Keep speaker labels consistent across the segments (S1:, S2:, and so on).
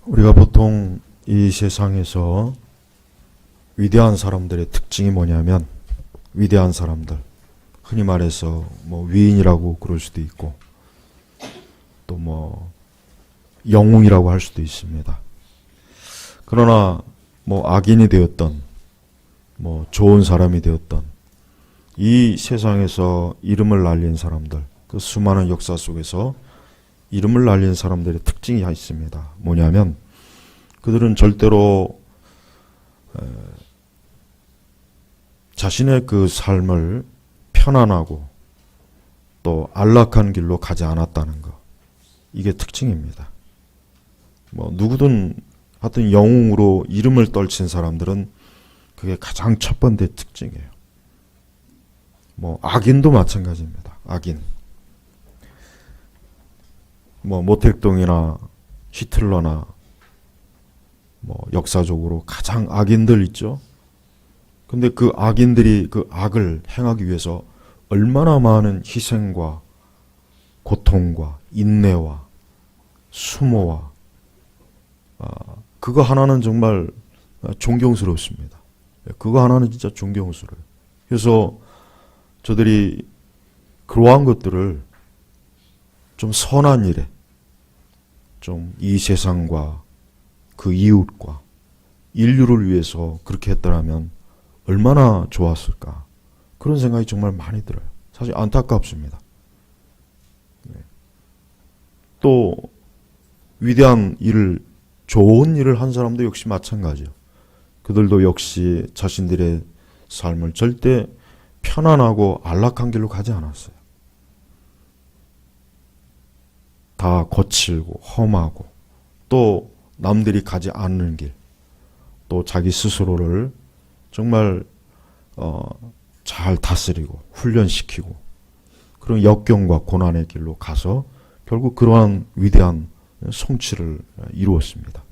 S1: 우리가 보통 이 세상에서 위대한 사람들의 특징이 뭐냐면, 위대한 사람들, 흔히 말해서 뭐 위인이라고 그럴 수도 있고 또 뭐 영웅이라고 할 수도 있습니다. 그러나 뭐 악인이 되었던 뭐 좋은 사람이 되었던 이 세상에서 이름을 날린 사람들, 그 수많은 역사 속에서 이름을 날린 사람들의 특징이 있습니다. 뭐냐면 그들은 절대로 자신의 그 삶을 편안하고 또 안락한 길로 가지 않았다는 것, 이게 특징입니다. 뭐 누구든 하여튼 영웅으로 이름을 떨친 사람들은 그게 가장 첫 번째 특징이에요. 뭐 악인도 마찬가지입니다. 악인. 뭐 모택동이나 히틀러나 뭐 역사적으로 가장 악인들 있죠. 근데 그 악인들이 그 악을 행하기 위해서 얼마나 많은 희생과 고통과 인내와 수모와 그거 하나는 정말 존경스럽습니다. 그거 하나는 진짜 존경스러워요. 그래서 저들이 그러한 것들을 좀 선한 일에, 좀 이 세상과 그 이웃과 인류를 위해서 그렇게 했더라면 얼마나 좋았을까, 그런 생각이 정말 많이 들어요. 사실 안타깝습니다. 또 위대한 일을, 좋은 일을 한 사람도 역시 마찬가지예요. 그들도 역시 자신들의 삶을 절대 편안하고 안락한 길로 가지 않았어요. 다 거칠고 험하고 또 남들이 가지 않는 길, 또 자기 스스로를 정말 잘 다스리고 훈련시키고 그런 역경과 고난의 길로 가서 결국 그러한 위대한 성취를 이루었습니다.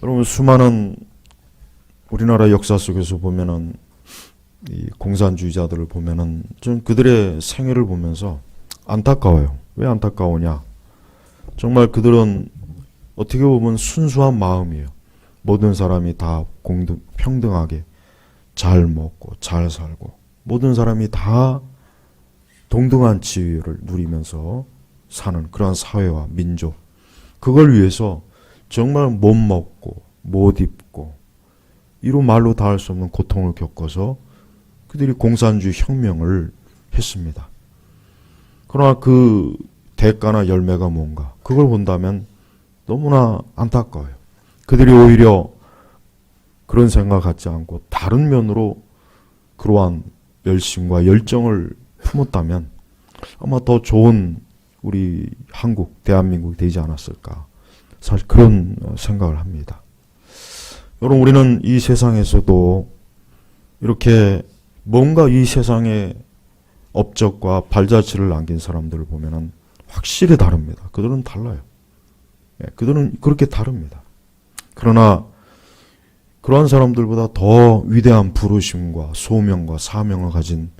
S1: 여러분, 수많은 우리나라 역사 속에서 보면은 이 공산주의자들을 보면은 전 그들의 생애를 보면서 안타까워요. 왜 안타까우냐? 정말 그들은 어떻게 보면 순수한 마음이에요. 모든 사람이 다 평등하게 잘 먹고 잘 살고 모든 사람이 다 동등한 지위를 누리면서 사는 그러한 사회와 민족, 그걸 위해서 정말 못 먹고 못 입고 이루 말로 다 할 수 없는 고통을 겪어서 그들이 공산주의 혁명을 했습니다. 그러나 그 대가나 열매가 뭔가, 그걸 본다면 너무나 안타까워요. 그들이 오히려 그런 생각 갖지 않고 다른 면으로 그러한 열심과 열정을 품었다면 아마 더 좋은 우리 한국, 대한민국이 되지 않았을까, 사실 그런 생각을 합니다. 여러분, 우리는 이 세상에서도 이렇게 뭔가 이 세상에 업적과 발자취를 남긴 사람들을 보면은 확실히 다릅니다. 그들은 달라요. 그들은 그렇게 다릅니다. 그러나 그러한 사람들보다 더 위대한 부르심과 소명과 사명을 가진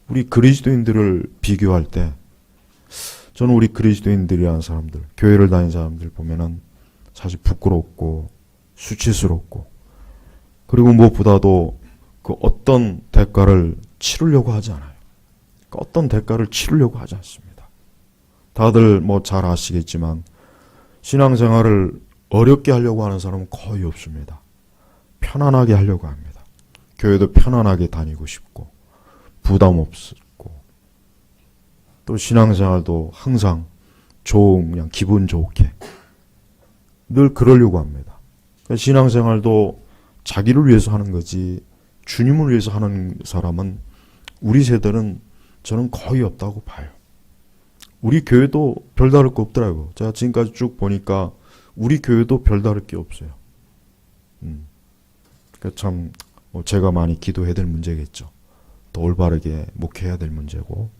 S1: 우리 그리스도인들을 비교할 때 저는 우리 그리스도인들이라는 사람들, 교회를 다니는 사람들 보면은 사실 부끄럽고 수치스럽고, 그리고 무엇보다도 그 어떤 대가를 치르려고 하지 않아요. 그 어떤 대가를 치르려고 하지 않습니다. 다들 뭐 잘 아시겠지만 신앙생활을 어렵게 하려고 하는 사람은 거의 없습니다. 편안하게 하려고 합니다. 교회도 편안하게 다니고 싶고 부담 없고 또 신앙생활도 항상 좋은, 그냥 기분 좋게 늘 그러려고 합니다. 그러니까 신앙생활도 자기를 위해서 하는 거지 주님을 위해서 하는 사람은 우리 세대는 저는 거의 없다고 봐요. 우리 교회도 별다를 거 없더라고요. 제가 지금까지 쭉 보니까 우리 교회도 별다를 게 없어요. 그러니까 참 제가 많이 기도해야 될 문제겠죠. 더 올바르게 목회해야 될 문제고.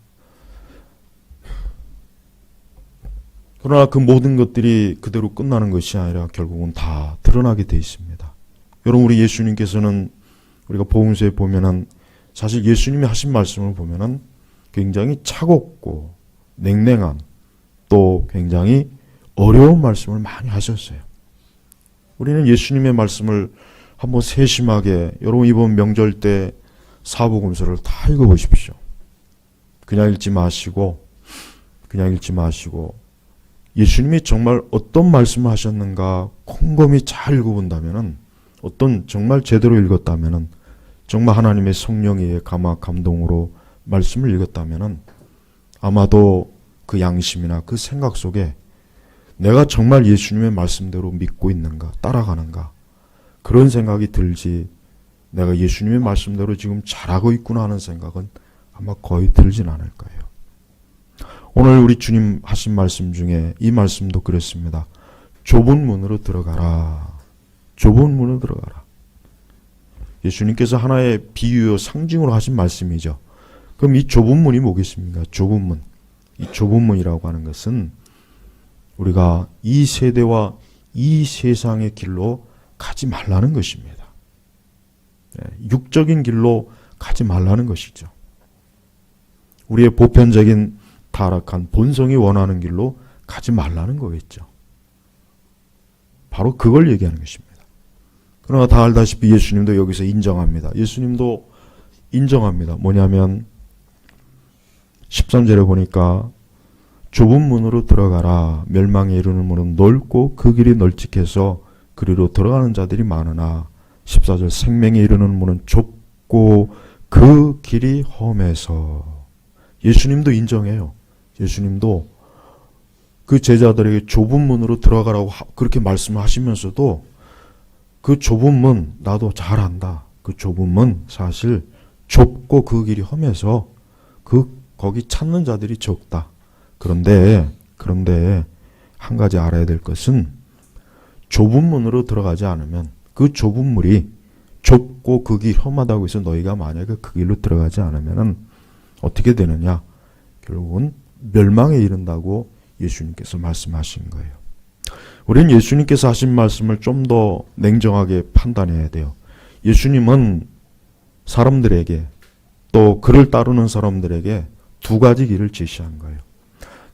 S1: 그러나 그 모든 것들이 그대로 끝나는 것이 아니라 결국은 다 드러나게 돼 있습니다. 여러분, 우리 예수님께서는 우리가 복음서에 보면은 사실 예수님이 하신 말씀을 보면은 굉장히 차갑고 냉랭한, 또 굉장히 어려운 말씀을 많이 하셨어요. 우리는 예수님의 말씀을 한번 세심하게, 여러분 이번 명절 때 사복음서를 다 읽어보십시오. 그냥 읽지 마시고 예수님이 정말 어떤 말씀을 하셨는가 곰곰이 잘 읽어본다면은, 어떤 정말 제대로 읽었다면은, 정말 하나님의 성령의 감동으로 말씀을 읽었다면은 아마도 그 양심이나 그 생각 속에 내가 정말 예수님의 말씀대로 믿고 있는가, 따라가는가, 그런 생각이 들지, 내가 예수님의 말씀대로 지금 잘하고 있구나 하는 생각은 아마 거의 들진 않을 거예요. 오늘 우리 주님 하신 말씀 중에 이 말씀도 그랬습니다. 좁은 문으로 들어가라. 좁은 문으로 들어가라. 예수님께서 하나의 비유요 상징으로 하신 말씀이죠. 그럼 이 좁은 문이 뭐겠습니까? 좁은 문. 이 좁은 문이라고 하는 것은 우리가 이 세대와 이 세상의 길로 가지 말라는 것입니다. 육적인 길로 가지 말라는 것이죠. 우리의 보편적인 타락한 본성이 원하는 길로 가지 말라는 거겠죠. 바로 그걸 얘기하는 것입니다. 그러나 다 알다시피 예수님도 여기서 인정합니다. 예수님도 인정합니다. 뭐냐면 13절에 보니까 좁은 문으로 들어가라. 멸망에 이르는 문은 넓고 그 길이 널찍해서 그리로 들어가는 자들이 많으나 14절 생명에 이르는 문은 좁고 그 길이 험해서. 예수님도 인정해요. 예수님도 그 제자들에게 좁은 문으로 들어가라고 그렇게 말씀을 하시면서도 그 좁은 문 나도 잘 안다. 그 좁은 문 사실 좁고 그 길이 험해서 거기 찾는 자들이 적다. 그런데 한 가지 알아야 될 것은 좁은 문으로 들어가지 않으면 그 좁은 문이 좁고 그 길 험하다고 해서 너희가 만약에 그 길로 들어가지 않으면 어떻게 되느냐? 결국은 멸망에 이른다고 예수님께서 말씀하신 거예요. 우리는 예수님께서 하신 말씀을 좀 더 냉정하게 판단해야 돼요. 예수님은 사람들에게, 또 그를 따르는 사람들에게 두 가지 길을 제시한 거예요.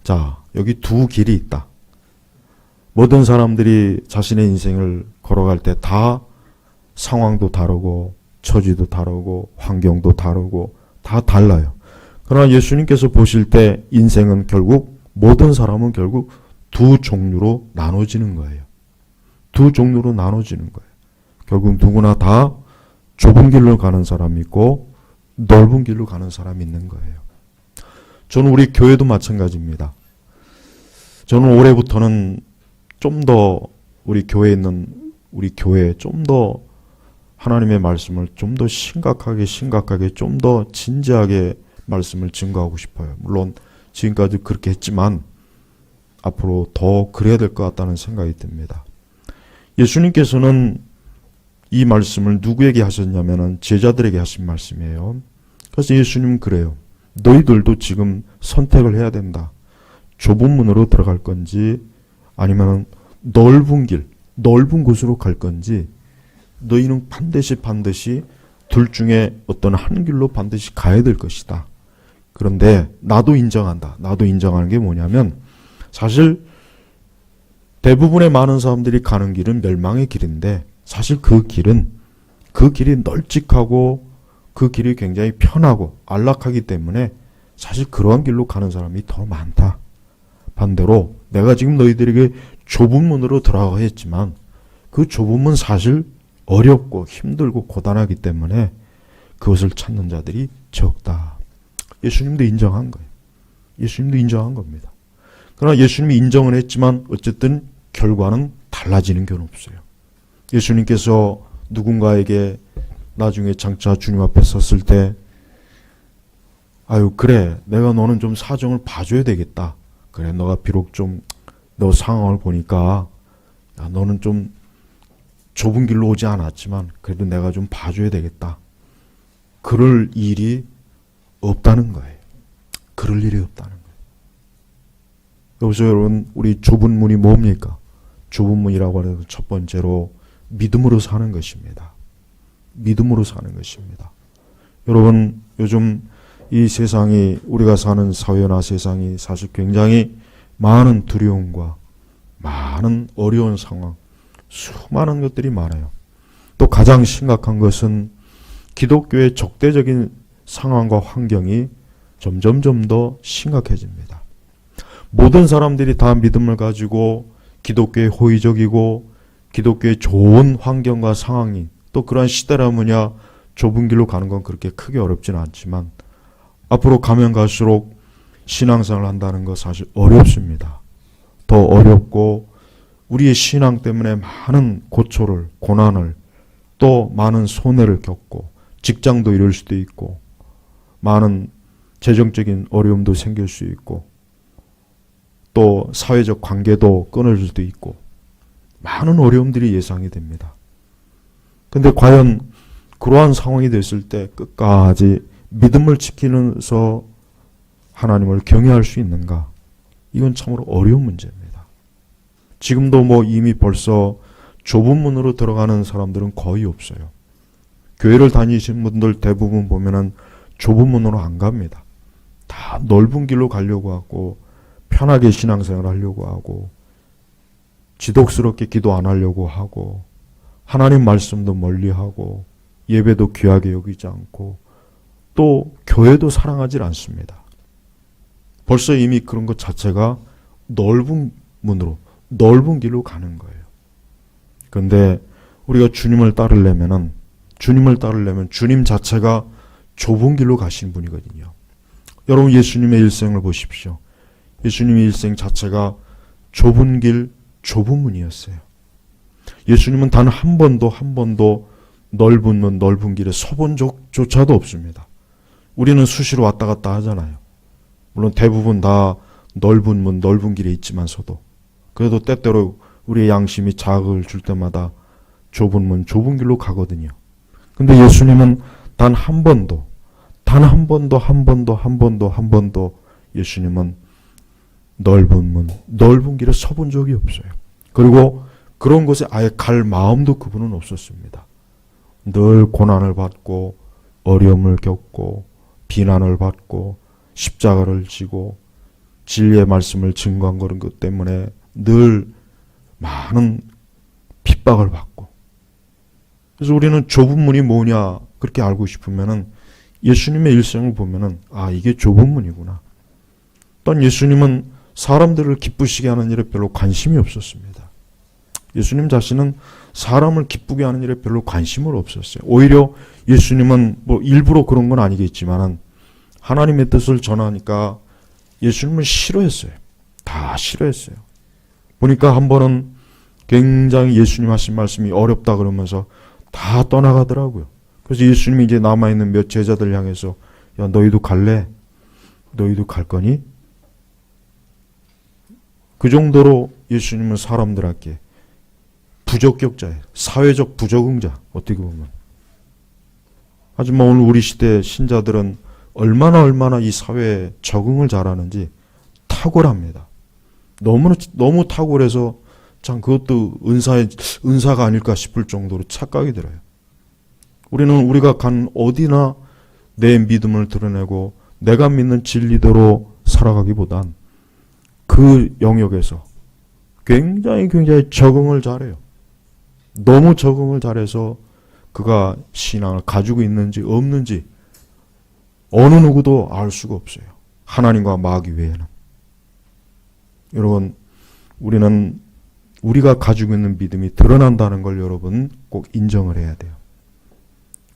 S1: 자, 여기 두 길이 있다. 모든 사람들이 자신의 인생을 걸어갈 때 다 상황도 다르고 처지도 다르고 환경도 다르고 다 달라요. 그러나 예수님께서 보실 때 인생은 결국, 모든 사람은 결국 두 종류로 나눠지는 거예요. 두 종류로 나눠지는 거예요. 결국 누구나 다 좁은 길로 가는 사람이 있고 넓은 길로 가는 사람이 있는 거예요. 저는 우리 교회도 마찬가지입니다. 저는 올해부터는 좀 더 우리 교회에 좀 더 하나님의 말씀을 좀 더 심각하게 좀 더 진지하게 말씀을 증거하고 싶어요. 물론 지금까지 그렇게 했지만 앞으로 더 그래야 될 것 같다는 생각이 듭니다. 예수님께서는 이 말씀을 누구에게 하셨냐면은 제자들에게 하신 말씀이에요. 그래서 예수님은 그래요. 너희들도 지금 선택을 해야 된다. 좁은 문으로 들어갈 건지 아니면 넓은 곳으로 갈 건지, 너희는 반드시 둘 중에 어떤 한 길로 반드시 가야 될 것이다. 그런데 나도 인정한다. 나도 인정하는 게 뭐냐면, 사실 대부분의 많은 사람들이 가는 길은 멸망의 길인데, 사실 그 길이 널찍하고 그 길이 굉장히 편하고 안락하기 때문에 사실 그러한 길로 가는 사람이 더 많다. 반대로 내가 지금 너희들에게 좁은 문으로 들어가라 했지만 그 좁은 문 사실 어렵고 힘들고 고단하기 때문에 그것을 찾는 자들이 적다. 예수님도 인정한 거예요. 예수님도 인정한 겁니다. 그러나 예수님이 인정을 했지만 어쨌든 결과는 달라지는 건 없어요. 예수님께서 누군가에게 나중에 장차 주님 앞에 섰을 때, 아유 그래 내가 너는 좀 사정을 봐줘야 되겠다. 그래 너가 비록 좀 너 상황을 보니까 너는 좀 좁은 길로 오지 않았지만 그래도 내가 좀 봐줘야 되겠다. 그럴 일이 없다는 거예요. 그럴 일이 없다는 거예요. 여기서 여러분 우리 좁은 문이 뭡니까? 좁은 문이라고 해서 첫 번째로 믿음으로 사는 것입니다. 믿음으로 사는 것입니다. 여러분 요즘 이 세상이, 우리가 사는 사회나 세상이 사실 굉장히 많은 두려움과 많은 어려운 상황, 수많은 것들이 많아요. 또 가장 심각한 것은 기독교의 적대적인 상황과 환경이 점점 더 심각해집니다. 모든 사람들이 다 믿음을 가지고 기독교에 호의적이고 기독교의 좋은 환경과 상황이 또 그러한 시대라면야 좁은 길로 가는 건 그렇게 크게 어렵지는 않지만 앞으로 가면 갈수록 신앙생활을 한다는 거 사실 어렵습니다. 더 어렵고 우리의 신앙 때문에 많은 고초를, 고난을 또 많은 손해를 겪고 직장도 잃을 수도 있고 많은 재정적인 어려움도 생길 수 있고 또 사회적 관계도 끊어질 수도 있고 많은 어려움들이 예상이 됩니다. 근데 과연 그러한 상황이 됐을 때 끝까지 믿음을 지키면서 하나님을 경외할 수 있는가? 이건 참으로 어려운 문제입니다. 지금도 이미 벌써 좁은 문으로 들어가는 사람들은 거의 없어요. 교회를 다니시는 분들 대부분 보면은 좁은 문으로 안 갑니다. 다 넓은 길로 가려고 하고 편하게 신앙생활을 하려고 하고 지독스럽게 기도 안 하려고 하고 하나님 말씀도 멀리하고 예배도 귀하게 여기지 않고 또 교회도 사랑하지 않습니다. 벌써 이미 그런 것 자체가 넓은 문으로 넓은 길로 가는 거예요. 그런데 우리가 주님을 따르려면 주님 자체가 좁은 길로 가신 분이거든요. 여러분 예수님의 일생을 보십시오. 예수님의 일생 자체가 좁은 길, 좁은 문이었어요. 예수님은 단 한 번도 넓은 문, 넓은 길에 서본 적조차도 없습니다. 우리는 수시로 왔다 갔다 하잖아요. 물론 대부분 다 넓은 문, 넓은 길에 있지만서도 그래도 때때로 우리의 양심이 자극을 줄 때마다 좁은 문, 좁은 길로 가거든요. 근데 예수님은 단 한 번도 예수님은 넓은 문, 넓은 길에 서본 적이 없어요. 그리고 그런 곳에 아예 갈 마음도 그분은 없었습니다. 늘 고난을 받고 어려움을 겪고 비난을 받고 십자가를 지고 진리의 말씀을 증거한 그런 것 때문에 늘 많은 핍박을 받고 그래서 우리는 좁은 문이 뭐냐 그렇게 알고 싶으면은 예수님의 일생을 보면은 이게 좁은 문이구나. 또 예수님은 사람들을 기쁘시게 하는 일에 별로 관심이 없었습니다. 예수님 자신은 사람을 기쁘게 하는 일에 별로 관심을 없었어요. 오히려 예수님은 일부러 그런 건 아니겠지만은 하나님의 뜻을 전하니까 예수님은 싫어했어요. 다 싫어했어요. 보니까 한 번은 굉장히 예수님 하신 말씀이 어렵다 그러면서 다 떠나가더라고요. 그래서 예수님이 이제 남아있는 몇 제자들 향해서 야 너희도 갈래? 너희도 갈 거니? 그 정도로 예수님은 사람들에게 부적격자예요. 사회적 부적응자 어떻게 보면. 하지만 오늘 우리 시대 신자들은 얼마나 이 사회에 적응을 잘하는지 탁월합니다. 너무 탁월해서 참 그것도 은사가 아닐까 싶을 정도로 착각이 들어요. 우리가 간 어디나 내 믿음을 드러내고 내가 믿는 진리대로 살아가기보단 그 영역에서 굉장히 적응을 잘해요. 너무 적응을 잘해서 그가 신앙을 가지고 있는지 없는지 어느 누구도 알 수가 없어요. 하나님과 마귀 외에는. 여러분 우리는 우리가 가지고 있는 믿음이 드러난다는 걸 여러분 꼭 인정을 해야 돼요.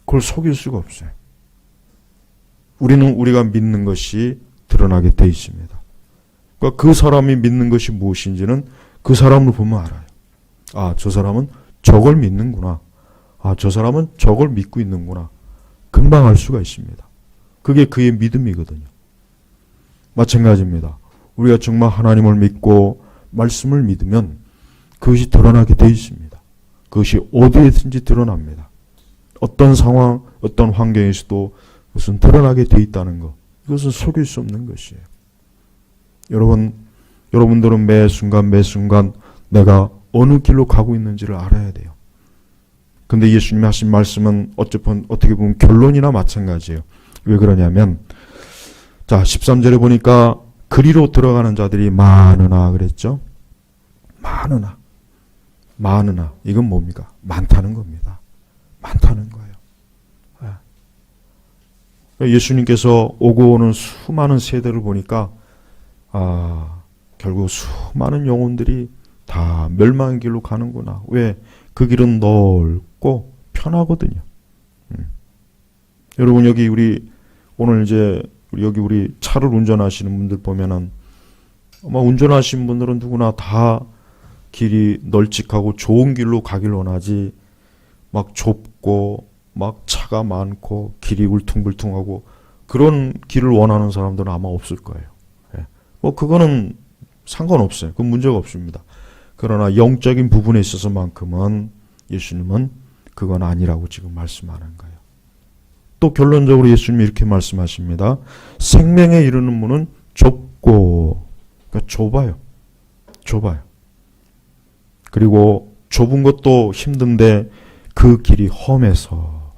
S1: 그걸 속일 수가 없어요. 우리가 믿는 것이 드러나게 돼 있습니다. 그러니까 그 사람이 믿는 것이 무엇인지는 그 사람을 보면 알아요. 저 사람은 저걸 믿는구나. 저 사람은 저걸 믿고 있는구나. 금방 알 수가 있습니다. 그게 그의 믿음이거든요. 마찬가지입니다. 우리가 정말 하나님을 믿고 말씀을 믿으면 그것이 드러나게 돼 있습니다. 그것이 어디에든지 드러납니다. 어떤 상황, 어떤 환경에서도 그것은 드러나게 돼 있다는 것. 이것은 속일 수 없는 것이에요. 여러분들은 매 순간 내가 어느 길로 가고 있는지를 알아야 돼요. 근데 예수님이 하신 말씀은 어떻게 보면 결론이나 마찬가지예요. 왜 그러냐면 13절에 보니까 그리로 들어가는 자들이 많으나 그랬죠. 많으나 이건 뭡니까? 많다는 겁니다. 많다는 거예요. 예수님께서 오고 오는 수많은 세대를 보니까 결국 수많은 영혼들이 다 멸망의 길로 가는구나. 왜? 그 길은 넓고 편하거든요. 여러분 여기 오늘 이제 우리 차를 운전하시는 분들 보면은 아마 운전하시는 분들은 누구나 다 길이 널찍하고 좋은 길로 가길 원하지 막 좁고 막 차가 많고 길이 울퉁불퉁하고 그런 길을 원하는 사람들은 아마 없을 거예요. 뭐 그거는 상관없어요. 그건 문제가 없습니다. 그러나 영적인 부분에 있어서만큼은 예수님은 그건 아니라고 지금 말씀하는 거예요. 또 결론적으로 예수님이 이렇게 말씀하십니다. 생명에 이르는 문은 좁고, 그러니까 좁아요. 그리고 좁은 것도 힘든데 그 길이 험해서.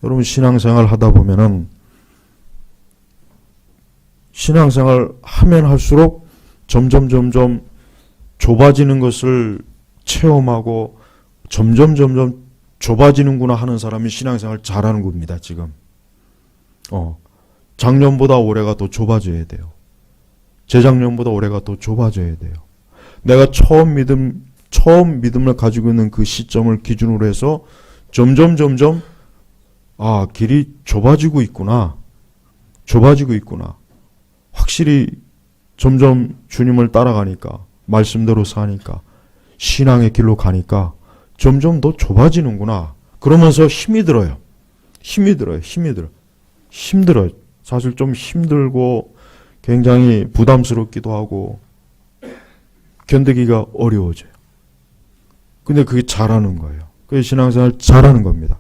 S1: 여러분 신앙생활 하다 보면은 신앙생활 하면 할수록 점점 좁아지는 것을 체험하고 점점 좁아지는구나 하는 사람이 신앙생활 잘하는 겁니다. 지금 작년보다 올해가 더 좁아져야 돼요. 재작년보다 올해가 더 좁아져야 돼요. 내가 처음 믿음을 가지고 있는 그 시점을 기준으로 해서 점점 길이 좁아지고 있구나. 확실히 점점 주님을 따라가니까 말씀대로 사니까 신앙의 길로 가니까 점점 더 좁아지는구나. 그러면서 힘이 들어요. 사실 좀 힘들고 굉장히 부담스럽기도 하고 견디기가 어려워져요. 근데 그게 잘하는 거예요. 그게 신앙생활 잘하는 겁니다.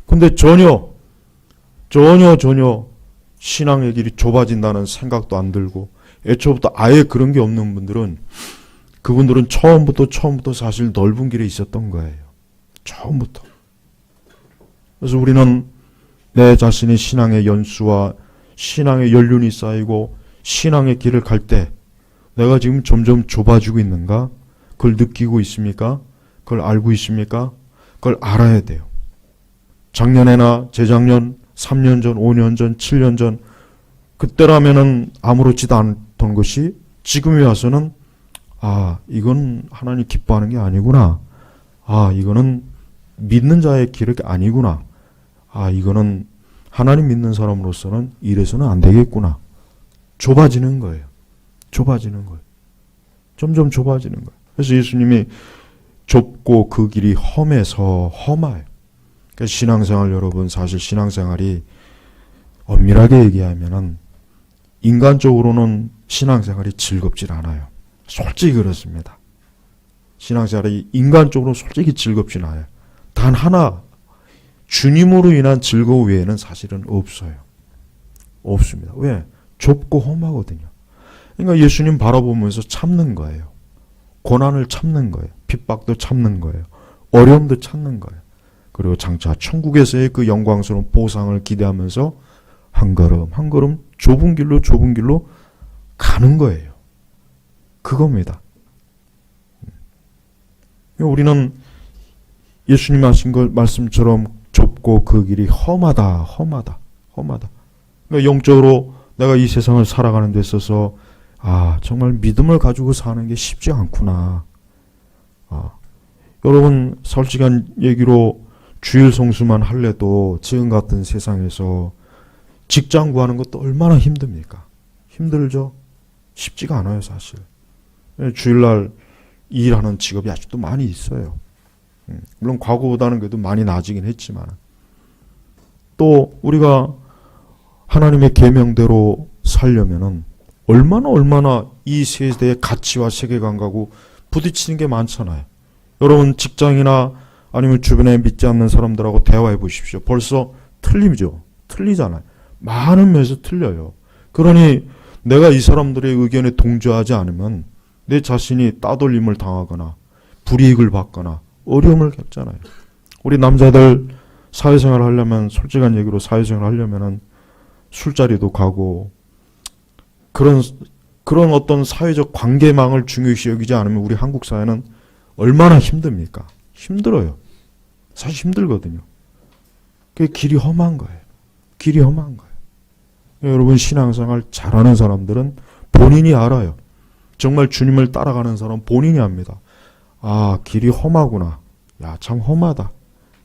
S1: 근데 전혀 신앙의 길이 좁아진다는 생각도 안 들고 애초부터 아예 그런 게 없는 분들은 그분들은 처음부터 사실 넓은 길에 있었던 거예요. 처음부터. 그래서 우리는 내 자신의 신앙의 연수와 신앙의 연륜이 쌓이고 신앙의 길을 갈 때 내가 지금 점점 좁아지고 있는가? 그걸 느끼고 있습니까? 그걸 알고 있습니까? 그걸 알아야 돼요. 작년에나 재작년, 3년 전, 5년 전, 7년 전 그때라면은 아무렇지도 않던 것이 지금에 와서는 이건 하나님 기뻐하는 게 아니구나. 이거는 믿는 자의 길이 아니구나. 이거는 하나님 믿는 사람으로서는 이래서는 안 되겠구나. 좁아지는 거예요. 점점 좁아지는 거예요. 그래서 예수님이 좁고 그 길이 험해서 험해요. 그러니까 신앙생활 여러분, 사실 신앙생활이 엄밀하게 얘기하면은 인간적으로는 신앙생활이 즐겁질 않아요. 솔직히 그렇습니다. 신앙생활이 인간적으로 솔직히 즐겁진 않아요. 단 하나, 주님으로 인한 즐거움 외에는 사실은 없습니다. 왜? 좁고 험하거든요. 그러니까 예수님 바라보면서 참는 거예요. 고난을 참는 거예요. 핍박도 참는 거예요. 어려움도 참는 거예요. 그리고 장차 천국에서의 그 영광스러운 보상을 기대하면서 한 걸음 좁은 길로 가는 거예요. 그겁니다. 우리는 예수님 하신 것 말씀처럼 좁고 그 길이 험하다. 그러니까 영적으로 내가 이 세상을 살아가는 데 있어서 정말 믿음을 가지고 사는 게 쉽지 않구나. 여러분 솔직한 얘기로 주일 성수만 할래도 지금 같은 세상에서 직장 구하는 것도 얼마나 힘듭니까? 힘들죠? 쉽지가 않아요, 사실. 주일날 일하는 직업이 아직도 많이 있어요. 물론 과거보다는 그래도 많이 나아지긴 했지만 또 우리가 하나님의 계명대로 살려면은 얼마나 이 세대의 가치와 세계관하고 부딪히는 게 많잖아요. 여러분 직장이나 아니면 주변에 믿지 않는 사람들하고 대화해 보십시오. 벌써 틀리잖아요. 많은 면에서 틀려요. 그러니 내가 이 사람들의 의견에 동조하지 않으면 내 자신이 따돌림을 당하거나 불이익을 받거나 어려움을 겪잖아요. 우리 남자들 사회생활 하려면 솔직한 얘기로 사회생활 하려면은 술자리도 가고 그런 그런 어떤 사회적 관계망을 중요시 여기지 않으면 우리 한국 사회는 얼마나 힘듭니까? 힘들어요. 사실 힘들거든요. 그게 길이 험한 거예요. 길이 험한 거예요. 여러분 신앙생활 잘하는 사람들은 본인이 알아요. 정말 주님을 따라가는 사람은 본인이 압니다. 아, 길이 험하구나. 야, 참 험하다.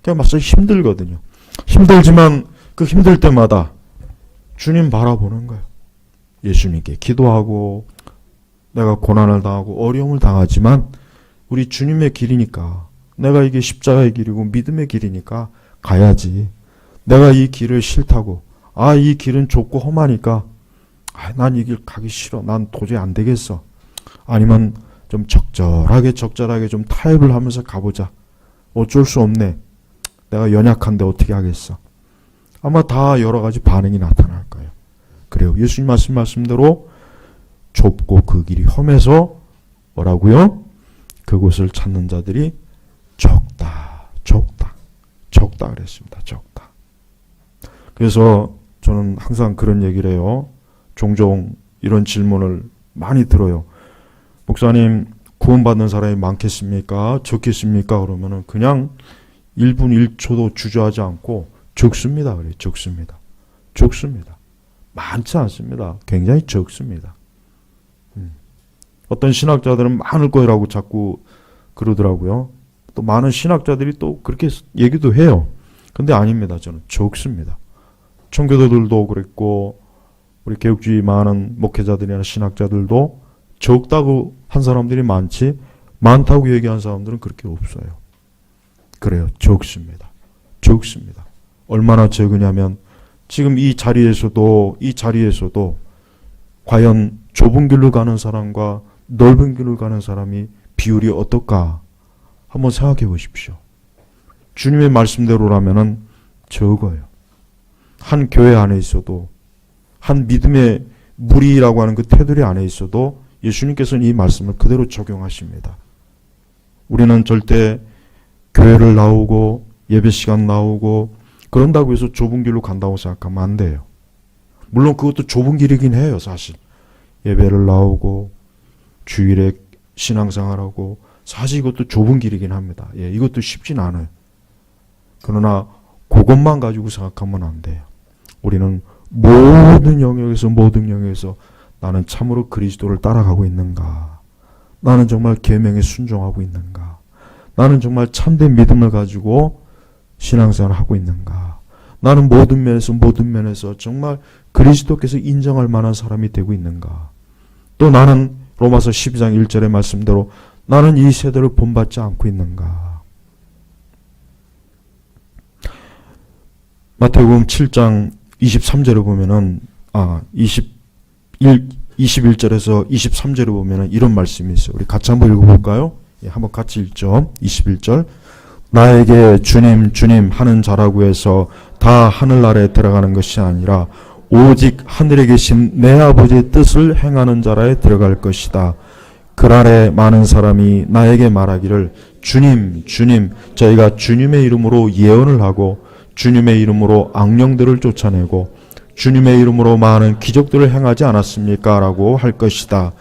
S1: 그냥 맞서 힘들거든요. 힘들지만 그 힘들 때마다 주님 바라보는 거예요. 예수님께 기도하고 내가 고난을 당하고 어려움을 당하지만 우리 주님의 길이니까 내가 이게 십자가의 길이고 믿음의 길이니까 가야지. 내가 이 길을 싫다고 이 길은 좁고 험하니까 난 이 길 가기 싫어. 난 도저히 안 되겠어. 아니면 좀 적절하게 좀 타협을 하면서 가보자. 어쩔 수 없네. 내가 연약한데 어떻게 하겠어. 아마 다 여러 가지 반응이 나타날 거예요. 그래요. 예수님 말씀대로 좁고 그 길이 험해서 뭐라고요? 그곳을 찾는 자들이 적다 그랬습니다. 적다. 그래서 저는 항상 그런 얘기를 해요. 종종 이런 질문을 많이 들어요. 목사님, 구원받는 사람이 많겠습니까? 적겠습니까? 그러면은 그냥 1분 1초도 주저하지 않고 적습니다. 그래요. 적습니다. 많지 않습니다. 굉장히 적습니다. 어떤 신학자들은 많을 거라고 자꾸 그러더라고요. 또 많은 신학자들이 또 그렇게 얘기도 해요. 근데 아닙니다. 저는 적습니다. 청교도들도 그랬고 우리 개혁주의 많은 목회자들이나 신학자들도 적다고 한 사람들이 많다고 얘기한 사람들은 그렇게 없어요. 그래요. 적습니다. 얼마나 적으냐면 지금 이 자리에서도 과연 좁은 길로 가는 사람과 넓은 길로 가는 사람이 비율이 어떨까? 한번 생각해 보십시오. 주님의 말씀대로라면은 적어요. 한 교회 안에 있어도 한 믿음의 무리라고 하는 그 테두리 안에 있어도 예수님께서는 이 말씀을 그대로 적용하십니다. 우리는 절대 교회를 나오고 예배 시간 나오고 그런다고 해서 좁은 길로 간다고 생각하면 안 돼요. 물론 그것도 좁은 길이긴 해요. 사실 예배를 나오고 주일에 신앙생활하고 사실 이것도 좁은 길이긴 합니다. 이것도 쉽진 않아요. 그러나 그것만 가지고 생각하면 안 돼요. 우리는 모든 영역에서 나는 참으로 그리스도를 따라가고 있는가? 나는 정말 계명에 순종하고 있는가? 나는 정말 참된 믿음을 가지고 신앙생활을 하고 있는가? 나는 모든 면에서 정말 그리스도께서 인정할 만한 사람이 되고 있는가? 또 나는 로마서 12장 1절의 말씀대로 나는 이 세대를 본받지 않고 있는가? 마태복음 7장 23절에 보면은 21절에서 23절에 보면은 이런 말씀이 있어요. 우리 같이 한번 읽어볼까요? 한번 같이 읽죠. 21절 나에게 주님 주님 하는 자라고 해서 다 하늘나라에 들어가는 것이 아니라 오직 하늘에 계신 내 아버지의 뜻을 행하는 자라에 들어갈 것이다. 그날에 많은 사람이 나에게 말하기를 주님 주님 저희가 주님의 이름으로 예언을 하고 주님의 이름으로 악령들을 쫓아내고 주님의 이름으로 많은 기적들을 행하지 않았습니까? 라고 할 것이다.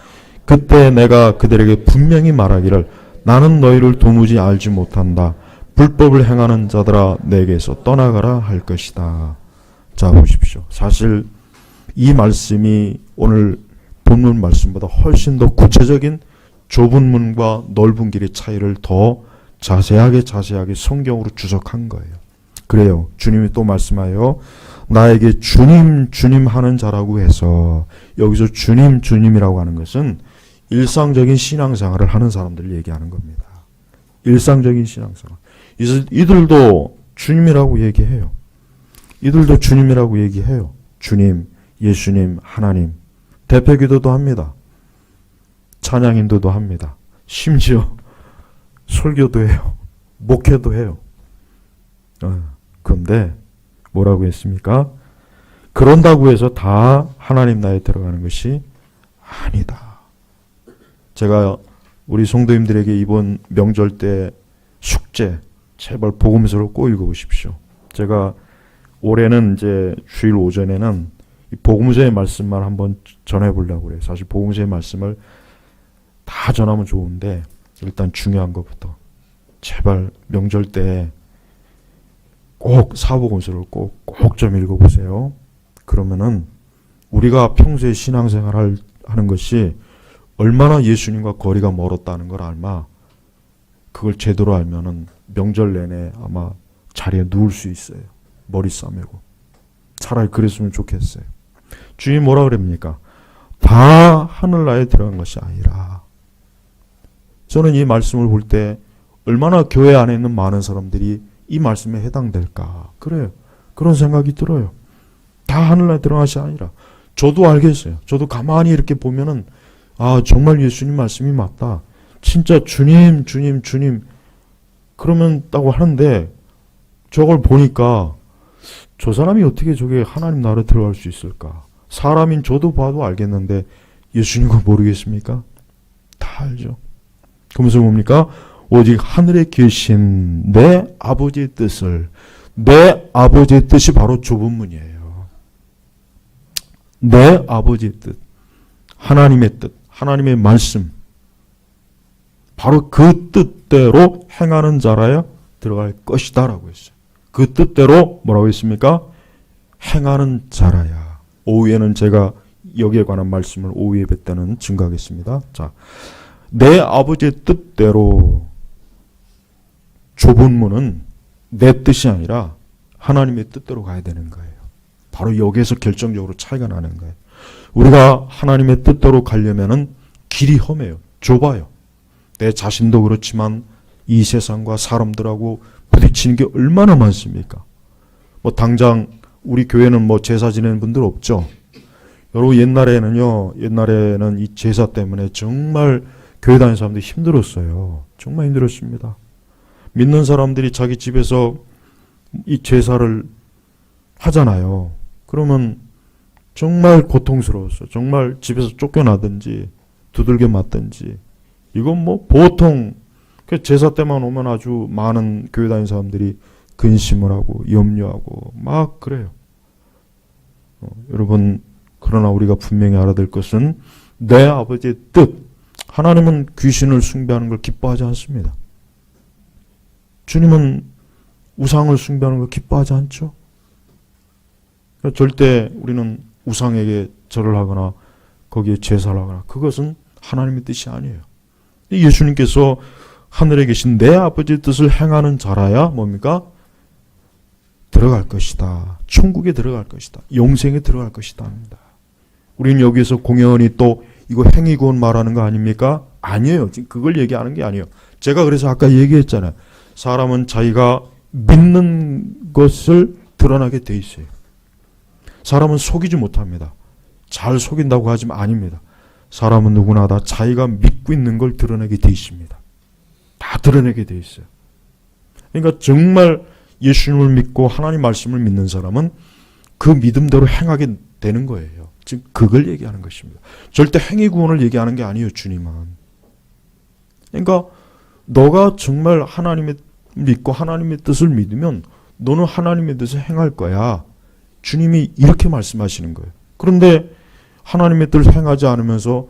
S1: 그때 내가 그들에게 분명히 말하기를 나는 너희를 도무지 알지 못한다. 불법을 행하는 자들아 내게서 떠나가라 할 것이다. 자 보십시오. 사실 이 말씀이 오늘 본문 말씀보다 훨씬 더 구체적인 좁은 문과 넓은 길의 차이를 더 자세하게 성경으로 주석한 거예요. 그래요. 주님이 또 말씀하여 나에게 주님 주님 하는 자라고 해서 여기서 주님 주님이라고 하는 것은 일상적인 신앙생활을 하는 사람들을 얘기하는 겁니다. 일상적인 신앙생활. 이들도 주님이라고 얘기해요. 주님, 예수님, 하나님. 대표기도도 합니다. 찬양인도도 합니다. 심지어 설교도 해요. 목회도 해요. 그런데 뭐라고 했습니까? 그런다고 해서 다 하나님 나라에 들어가는 것이 아니다. 제가 우리 성도님들에게 이번 명절 때 숙제 제발 복음서를 꼭 읽어보십시오. 제가 올해는 이제 주일 오전에는 이 복음서의 말씀만 한번 전해보려고 그래요. 사실 복음서의 말씀을 다 전하면 좋은데 일단 중요한 것부터 제발 명절 때 꼭 사복음서를 꼭 좀 읽어보세요. 그러면은 우리가 평소에 신앙생활 하는 것이 얼마나 예수님과 거리가 멀었다는 걸 알마. 그걸 제대로 알면은 명절 내내 아마 자리에 누울 수 있어요. 머리 싸매고. 차라리 그랬으면 좋겠어요. 주님 뭐라 그럽니까? 다 하늘나라에 들어간 것이 아니라. 저는 이 말씀을 볼 때 얼마나 교회 안에 있는 많은 사람들이 이 말씀에 해당될까. 그래요. 그런 생각이 들어요. 다 하늘나라에 들어간 것이 아니라. 저도 알겠어요. 저도 가만히 이렇게 보면은 아 정말 예수님 말씀이 맞다. 진짜 주님 그러면다고 하는데 저걸 보니까 저 사람이 어떻게 저게 하나님 나라에 들어갈 수 있을까? 사람인 저도 봐도 알겠는데 예수님과 모르겠습니까? 다 알죠. 그러면서 뭡니까? 오직 하늘에 계신 내 아버지의 뜻을, 내 아버지의 뜻이 바로 좁은 문이에요. 내 아버지의 뜻, 하나님의 뜻, 하나님의 말씀, 바로 그 뜻대로 행하는 자라야 들어갈 것이다 라고 했어요. 그 뜻대로 뭐라고 했습니까? 행하는 자라야. 오후에는 제가 여기에 관한 말씀을 오후 예배 때는 증거하겠습니다. 자, 내 아버지의 뜻대로 좁은 문은 내 뜻이 아니라 하나님의 뜻대로 가야 되는 거예요. 바로 여기에서 결정적으로 차이가 나는 거예요. 우리가 하나님의 뜻대로 가려면은 길이 험해요. 좁아요. 내 자신도 그렇지만 이 세상과 사람들하고 부딪히는 게 얼마나 많습니까? 뭐 당장 우리 교회는 뭐 제사 지내는 분들 없죠. 여러분 옛날에는 이 제사 때문에 정말 교회 다니는 사람들이 힘들었어요. 정말 힘들었습니다. 믿는 사람들이 자기 집에서 이 제사를 하잖아요. 그러면 정말 고통스러웠어요. 정말 집에서 쫓겨나든지 두들겨 맞든지. 이건 뭐 보통 제사 때만 오면 아주 많은 교회 다니는 사람들이 근심을 하고 염려하고 막 그래요. 여러분 그러나 우리가 분명히 알아야 될 것은 내 아버지의 뜻. 하나님은 귀신을 숭배하는 걸 기뻐하지 않습니다. 주님은 우상을 숭배하는 걸 기뻐하지 않죠. 절대 우리는 우상에게 절을 하거나 거기에 제사를 하거나 그것은 하나님의 뜻이 아니에요. 예수님께서 하늘에 계신 내 아버지의 뜻을 행하는 자라야 뭡니까? 들어갈 것이다. 천국에 들어갈 것이다. 영생에 들어갈 것이다 합니다. 우리는 여기에서 공연히 또 이거 행위구원 말하는 거 아닙니까? 아니에요. 지금 그걸 얘기하는 게 아니에요. 제가 그래서 아까 얘기했잖아요. 사람은 자기가 믿는 것을 드러나게 돼 있어요. 사람은 속이지 못합니다. 잘 속인다고 하지만 아닙니다. 사람은 누구나 다 자기가 믿고 있는 걸 드러내게 돼 있습니다. 다 드러내게 돼 있어요. 그러니까 정말 예수님을 믿고 하나님 말씀을 믿는 사람은 그 믿음대로 행하게 되는 거예요. 지금 그걸 얘기하는 것입니다. 절대 행위 구원을 얘기하는 게 아니에요. 주님은. 그러니까 너가 정말 하나님의 믿고 하나님의 뜻을 믿으면 너는 하나님의 뜻을 행할 거야. 주님이 이렇게 말씀하시는 거예요. 그런데 하나님의 뜻을 행하지 않으면서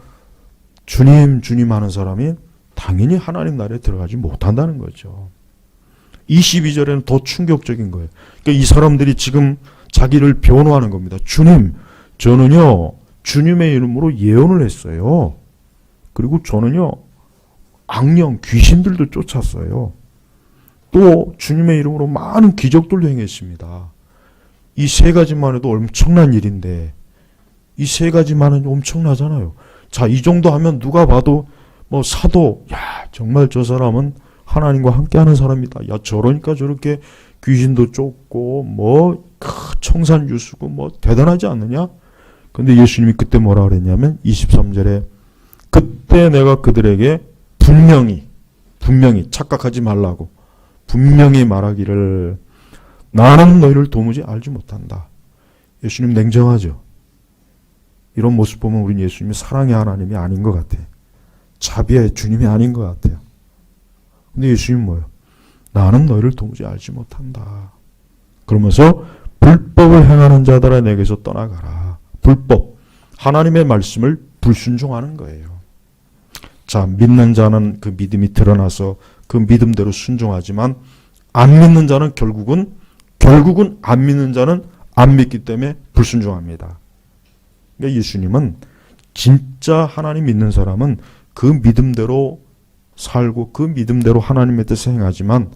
S1: 주님 하는 사람이 당연히 하나님 나라에 들어가지 못한다는 거죠. 22절에는 더 충격적인 거예요. 그러니까 이 사람들이 지금 자기를 변호하는 겁니다. 주님, 저는요 주님의 이름으로 예언을 했어요. 그리고 저는요 악령, 귀신들도 쫓았어요. 또 주님의 이름으로 많은 기적들도 행했습니다. 이 세 가지만 해도 엄청난 일인데 이 세 가지만 해도 엄청나잖아요. 자, 이 정도 하면 누가 봐도 뭐 사도, 야 정말 저 사람은 하나님과 함께하는 사람이다. 야 저러니까 저렇게 귀신도 쫓고 뭐 청산유수고 뭐 대단하지 않느냐? 근데 예수님이 그때 뭐라 그랬냐면 23절에 그때 내가 그들에게 분명히 착각하지 말라고 분명히 말하기를 나는 너희를 도무지 알지 못한다. 예수님 냉정하죠. 이런 모습 보면 우리는 예수님이 사랑의 하나님이 아닌 것 같아요. 자비의 주님이 아닌 것 같아요. 근데 예수님은 뭐예요? 나는 너희를 도무지 알지 못한다. 그러면서 불법을 행하는 자들아 내게서 떠나가라. 불법, 하나님의 말씀을 불순종하는 거예요. 자, 믿는 자는 그 믿음이 드러나서 그 믿음대로 순종하지만 안 믿는 자는 결국은 안 믿는 자는 안 믿기 때문에 불순종합니다. 그러니까 예수님은 진짜 하나님 믿는 사람은 그 믿음대로 살고 그 믿음대로 하나님의 뜻을 행하지만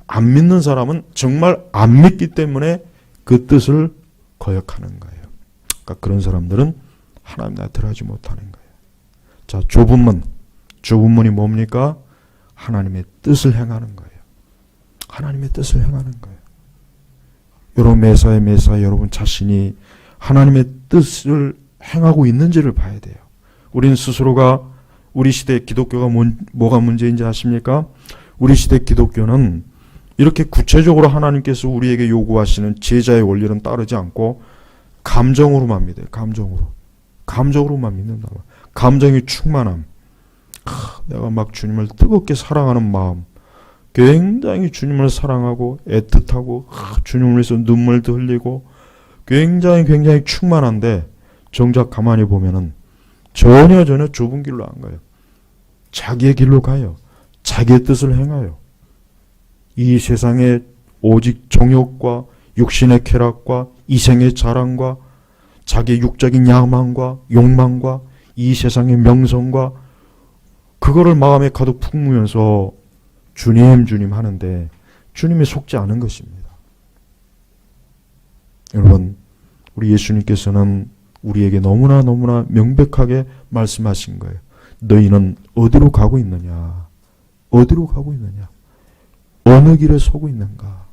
S1: 안 믿는 사람은 정말 안 믿기 때문에 그 뜻을 거역하는 거예요. 그러니까 그런 사람들은 하나님 나라 들어가지 못하는 거예요. 자, 좁은 문이 뭡니까? 하나님의 뜻을 행하는 거예요. 하나님의 뜻을 행하는 거예요. 여러분 매사에 여러분 자신이 하나님의 뜻을 행하고 있는지를 봐야 돼요. 우리는 스스로가 우리 시대 기독교가 뭐가 문제인지 아십니까? 우리 시대 기독교는 이렇게 구체적으로 하나님께서 우리에게 요구하시는 제자의 원리는 따르지 않고 감정으로만 믿어요. 감정으로만 믿는다. 감정의 충만함. 내가 막 주님을 뜨겁게 사랑하는 마음. 굉장히 주님을 사랑하고 애틋하고 주님을 위해서 눈물도 흘리고 굉장히 충만한데 정작 가만히 보면은 전혀 좁은 길로 안 가요. 자기의 길로 가요. 자기의 뜻을 행하요. 이 세상에 오직 정욕과 육신의 쾌락과 이생의 자랑과 자기의 육적인 야망과 욕망과 이 세상의 명성과 그거를 마음에 가득 품으면서 주님 하는데 주님이 속지 않은 것입니다. 여러분, 우리 예수님께서는 우리에게 너무나 명백하게 말씀하신 거예요. 너희는 어디로 가고 있느냐? 어디로 가고 있느냐? 어느 길에 서고 있는가?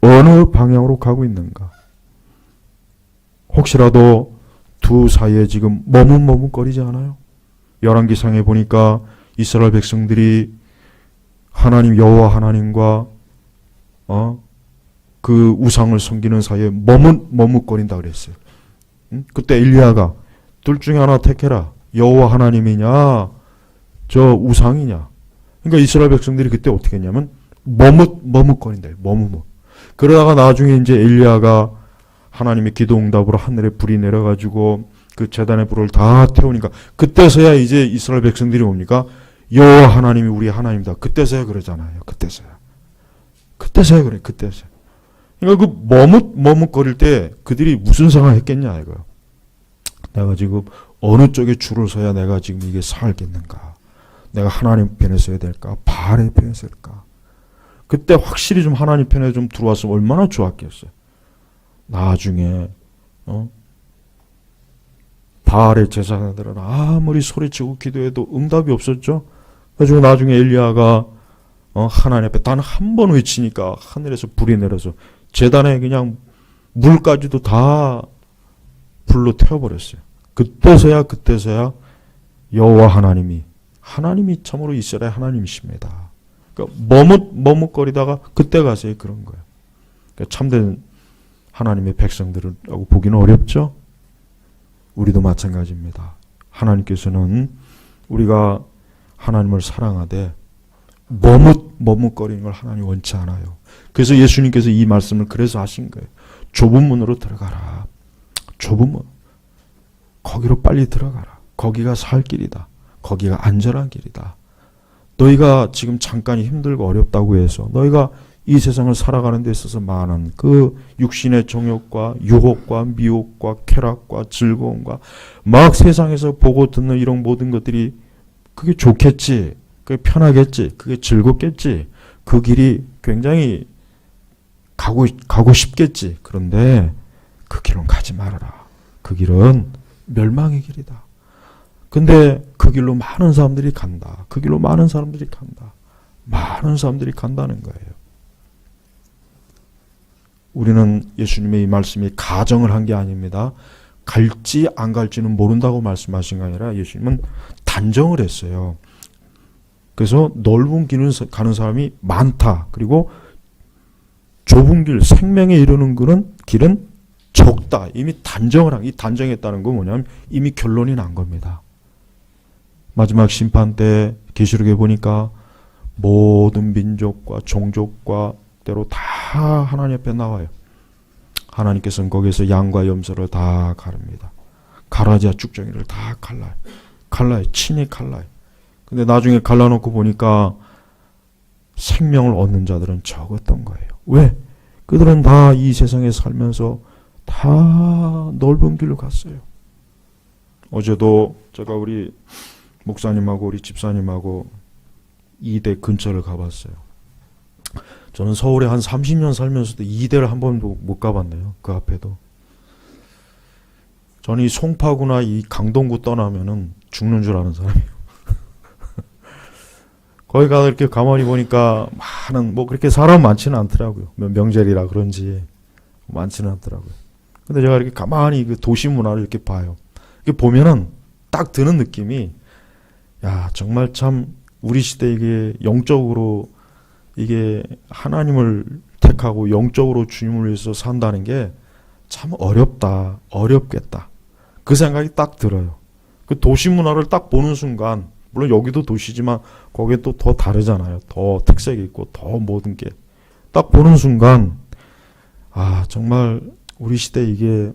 S1: 어느 방향으로 가고 있는가? 혹시라도 두 사이에 지금 머뭇거리지 않아요? 열왕기상에 보니까 이스라엘 백성들이 하나님 여호와 하나님과 그 우상을 섬기는 사이에 머뭇거린다 그랬어요. 그때 엘리야가 둘 중에 하나 택해라. 여호와 하나님이냐 저 우상이냐. 그러니까 이스라엘 백성들이 그때 어떻게 했냐면 머뭇거린다. 그러다가 나중에 이제 엘리야가 하나님의 기도 응답으로 하늘에 불이 내려가지고 그 제단의 불을 다 태우니까 그때서야 이제 이스라엘 백성들이 뭡니까? 여호와 하나님이 우리 하나님이다. 그때서야 그러잖아요. 그때서야 그래. 그러니까 그 머뭇거릴 때 그들이 무슨 생각했겠냐 이거요. 내가 지금 어느 쪽에 줄을 서야 내가 지금 이게 살겠는가? 내가 하나님 편에 서야 될까? 바알의 편에 서야 될까? 그때 확실히 좀 하나님 편에 좀 들어왔으면 얼마나 좋았겠어요. 나중에 바알의 제사장들은 아무리 소리치고 기도해도 응답이 없었죠. 그래서 나중에 엘리야가 하나님 앞에 단 한 번 외치니까 하늘에서 불이 내려서 제단에 그냥 물까지도 다 불로 태워버렸어요. 그때서야 여호와 하나님이 참으로 이스라엘 하나님이십니다. 그러니까 머뭇거리다가 그때 가서 그런 거예요. 그러니까 참된 하나님의 백성들이라고 보기는 어렵죠. 우리도 마찬가지입니다. 하나님께서는 우리가 하나님을 사랑하되 머뭇거리는 걸 하나님 원치 않아요. 그래서 예수님께서 이 말씀을 그래서 하신 거예요. 좁은 문으로 들어가라. 좁은 문. 거기로 빨리 들어가라. 거기가 살 길이다. 거기가 안전한 길이다. 너희가 지금 잠깐 힘들고 어렵다고 해서 너희가 이 세상을 살아가는 데 있어서 많은 그 육신의 정욕과 유혹과 미혹과 쾌락과 즐거움과 막 세상에서 보고 듣는 이런 모든 것들이 그게 좋겠지. 그게 편하겠지. 그게 즐겁겠지. 그 길이 굉장히 가고 싶겠지. 그런데 그 길은 가지 말아라. 그 길은 멸망의 길이다. 근데 그 길로 많은 사람들이 간다. 많은 사람들이 간다는 거예요. 우리는 예수님의 이 말씀이 가정을 한 게 아닙니다. 갈지 안 갈지는 모른다고 말씀하신 게 아니라 예수님은 단정을 했어요. 그래서 넓은 길을 가는 사람이 많다. 그리고 좁은 길, 생명에 이르는 길은 적다. 이미 단정했다는 건 뭐냐면 이미 결론이 난 겁니다. 마지막 심판 때 계시록에 보니까 모든 민족과 종족과 때로 다 하나님 앞에 나와요. 하나님께서는 거기에서 양과 염소를 다 가릅니다. 가라지와 쭉정이를 다 갈라요. 갈라요. 친히 갈라요. 근데 나중에 갈라놓고 보니까 생명을 얻는 자들은 적었던 거예요. 왜? 그들은 다 이 세상에 살면서 다 넓은 길로 갔어요. 어제도 제가 우리 목사님하고 우리 집사님하고 이대 근처를 가봤어요. 저는 서울에 한 30년 살면서도 이대를 한 번도 못 가봤네요. 그 앞에도. 저는 이 송파구나 이 강동구 떠나면은 죽는 줄 아는 사람이에요. 거기 가서 이렇게 가만히 보니까 많은, 뭐 그렇게 사람 많지는 않더라고요. 명절이라 그런지 많지는 않더라고요. 근데 제가 이렇게 가만히 그 도시 문화를 이렇게 봐요. 이렇게 보면은 딱 드는 느낌이, 야, 정말 참 우리 시대 이게 영적으로 이게 하나님을 택하고 영적으로 주님을 위해서 산다는 게 참 어렵다, 어렵겠다. 그 생각이 딱 들어요. 그 도시 문화를 딱 보는 순간, 물론 여기도 도시지만 거기에 또 더 다르잖아요. 더 특색이 있고 더 모든 게. 딱 보는 순간, 아, 정말 우리 시대 이게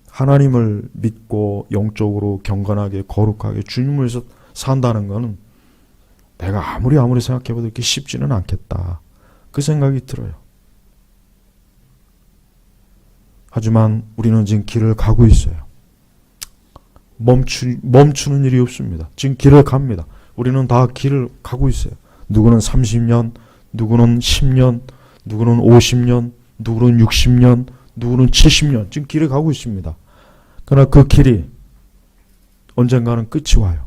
S1: 하나님을 믿고 영적으로 경건하게 거룩하게 주님을 위해서 산다는 거는 내가 아무리 생각해봐도 이렇게 쉽지는 않겠다. 그 생각이 들어요. 하지만 우리는 지금 길을 가고 있어요. 멈추는 일이 없습니다. 지금 길을 갑니다. 우리는 다 길을 가고 있어요. 누구는 30년, 누구는 10년, 누구는 50년, 누구는 60년, 누구는 70년. 지금 길을 가고 있습니다. 그러나 그 길이 언젠가는 끝이 와요.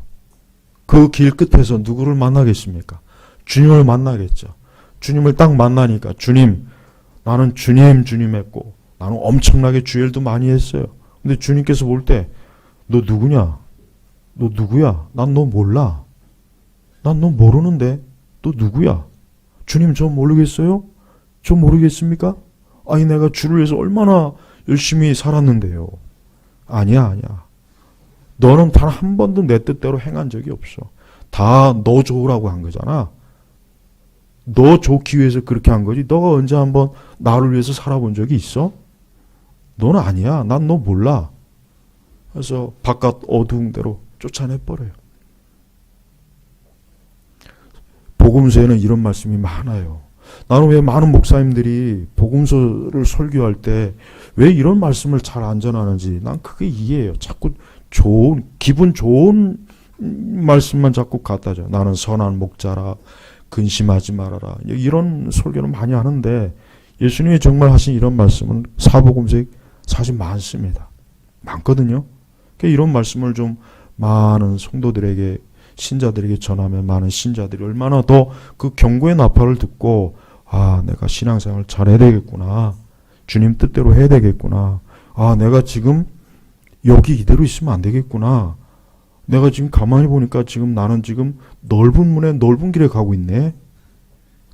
S1: 그 길 끝에서 누구를 만나겠습니까? 주님을 만나겠죠. 주님을 딱 만나니까 주님, 나는 주님 했고 나는 엄청나게 주일도 많이 했어요. 근데 주님께서 볼 때 너 누구냐? 너 누구야? 난 너 몰라. 난 너 모르는데 너 누구야? 주님 저 모르겠어요? 저 모르겠습니까? 아니 내가 주를 위해서 얼마나 열심히 살았는데요. 아니야. 너는 단 한 번도 내 뜻대로 행한 적이 없어. 다 너 좋으라고 한 거잖아. 너 좋기 위해서 그렇게 한 거지. 너가 언제 한번 나를 위해서 살아본 적이 있어? 너는 아니야. 난 너 몰라. 그래서 바깥 어두운 데로 쫓아내버려요. 복음서에는 이런 말씀이 많아요. 나는 왜 많은 목사님들이 복음서를 설교할 때 왜 이런 말씀을 잘 안 전하는지 난 그게 이해해요. 자꾸 기분 좋은 말씀만 자꾸 갖다 줘요. 나는 선한 목자라, 근심하지 말아라. 이런 설교는 많이 하는데 예수님이 정말 하신 이런 말씀은 사복음서에 사실 많습니다. 많거든요. 그러니까 이런 말씀을 좀 많은 성도들에게, 신자들에게 전하면 많은 신자들이 얼마나 더 그 경고의 나팔을 듣고, 아, 내가 신앙생활 잘해야 되겠구나. 주님 뜻대로 해야 되겠구나. 아, 내가 지금 여기 이대로 있으면 안 되겠구나. 내가 지금 가만히 보니까 지금 나는 지금 넓은 문에 넓은 길에 가고 있네.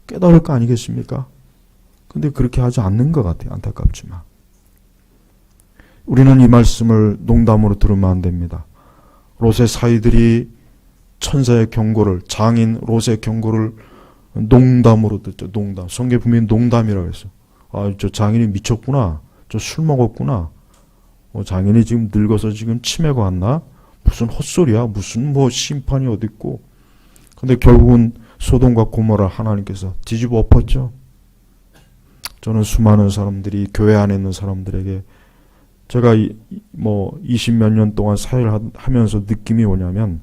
S1: 깨달을 거 아니겠습니까? 근데 그렇게 하지 않는 것 같아요. 안타깝지만. 우리는 이 말씀을 농담으로 들으면 안 됩니다. 롯의 사이들이 천사의 경고를, 장인 롯의 경고를 농담으로 듣죠. 농담. 성경에 분명히 농담이라고 했어. 아, 저 장인이 미쳤구나. 저 술 먹었구나. 장인이 지금 늙어서 지금 치매가 왔나? 무슨 헛소리야. 무슨 뭐 심판이 어디 있고. 근데 결국은 소돔과 고모라 하나님께서 뒤집어 엎었죠. 저는 수많은 사람들이, 교회 안에 있는 사람들에게 제가 뭐 20몇 년 동안 사회를 하면서 느낌이 오냐면,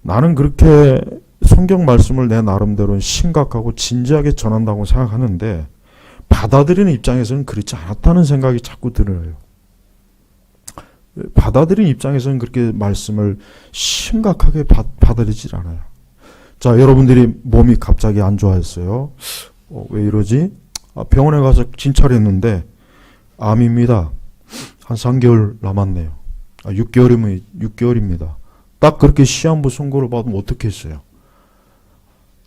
S1: 나는 그렇게 성경 말씀을 내 나름대로 심각하고 진지하게 전한다고 생각하는데 받아들이는 입장에서는 그렇지 않았다는 생각이 자꾸 들어요. 받아들이는 입장에서는 그렇게 말씀을 심각하게 받아들이질 않아요. 자, 여러분들이 몸이 갑자기 안 좋아했어요. 왜 이러지? 병원에 가서 진찰했는데 암입니다. 한 3개월 남았네요. 6개월입니다. 딱 그렇게 시한부 선고를 받으면 어떻게 했어요?